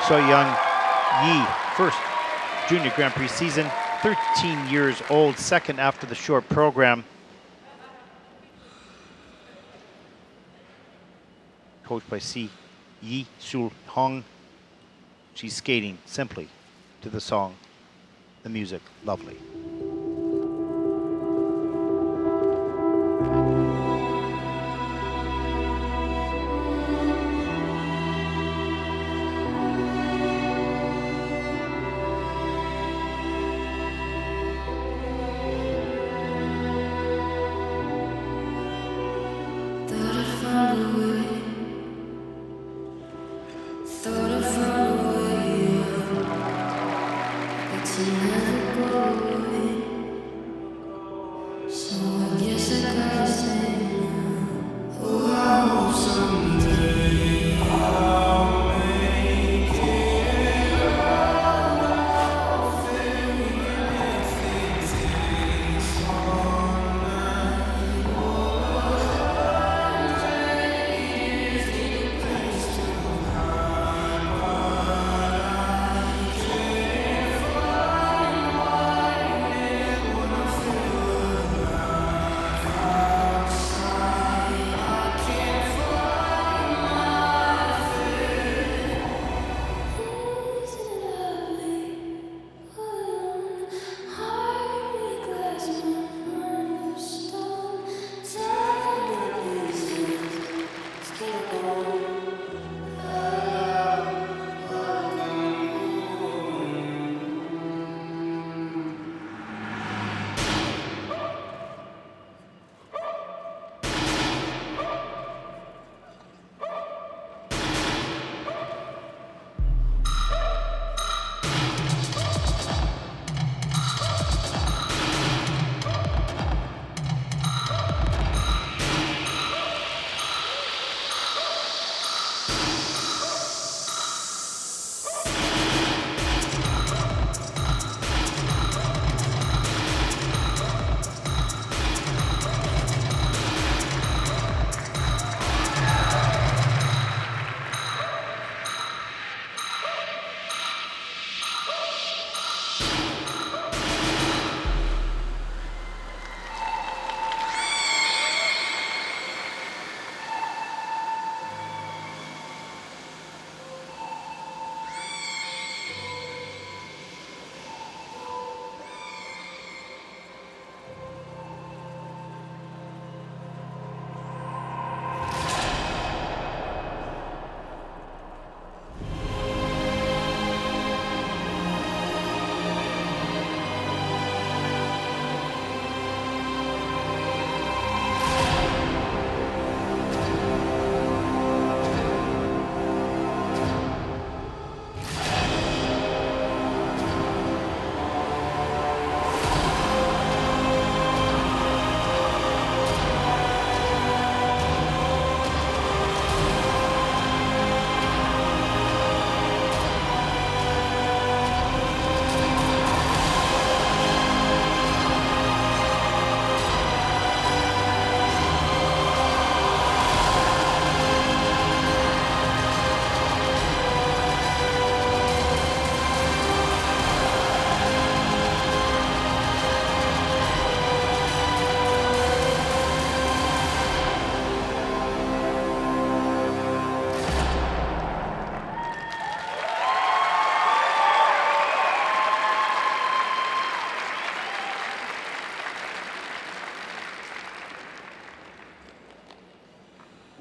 Seoyeon Yi, first Junior Grand Prix season, 13 years old, second after the short program. Coached by Yi Sul Hong. She's skating simply to the song, the music, lovely.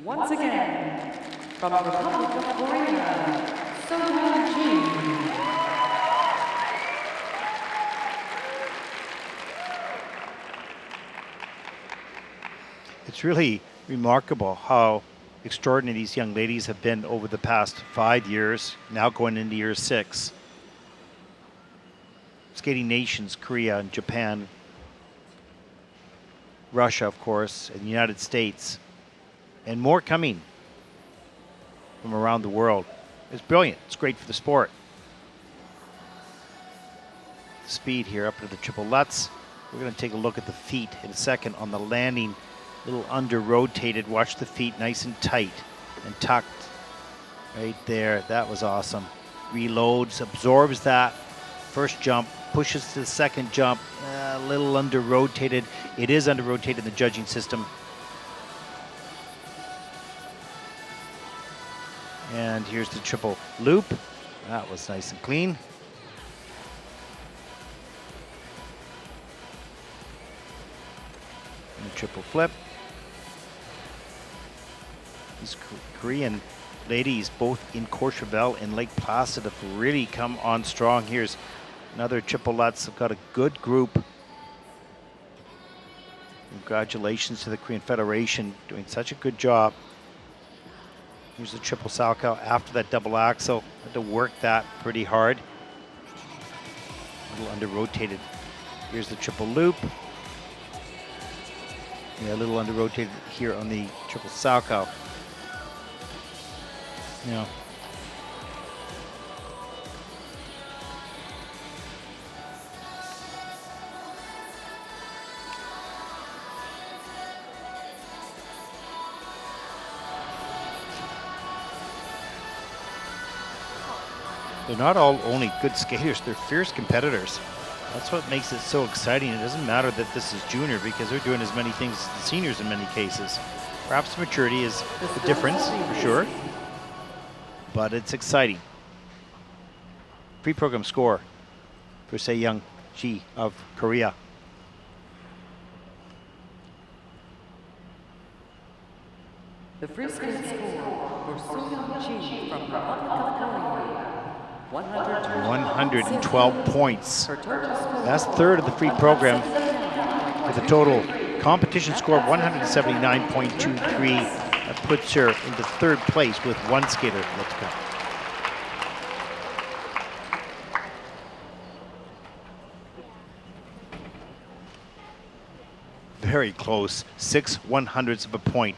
Once again, from the Republic of Korea, Seoyeon. It's really remarkable how extraordinary these young ladies have been over the past 5 years, now going into year 6. Skating nations, Korea and Japan, Russia, of course, and the United States, and more coming from around the world. It's brilliant. It's great for the sport. Speed here up to the triple Lutz. We're going to take a look at the feet in a second on the landing. A little under-rotated. Watch the feet nice and tight and tucked right there. That was awesome. reloads, absorbs that first jump, pushes to the second jump, a little under-rotated. It is under-rotated in the judging system. And here's the triple loop. That was nice and clean. And a triple flip. These Korean ladies, both in Courchevel and Lake Placid, have really come on strong. Here's another triple Lutz. They've got a good group. Congratulations to the Korean Federation, doing such a good job. Here's the triple Salchow after that double axel. Had to work that pretty hard. A little under-rotated. Here's the triple loop. Yeah, a little under-rotated here on the triple Salchow. Yeah. They're not all only good skaters, they're fierce competitors. That's what makes it so exciting. It doesn't matter that this is junior because they're doing as many things as the seniors in many cases. Perhaps maturity is the difference, for sure, but it's exciting. Pre-program score for Seoyeon Ji of Korea. The free skate score for Seoyeon Ji from Republic of Korea. 112 points. That's third of the free program with a total competition score of 179.23. That puts her into third place with one skater left to come. Very close, 6/100ths of a point.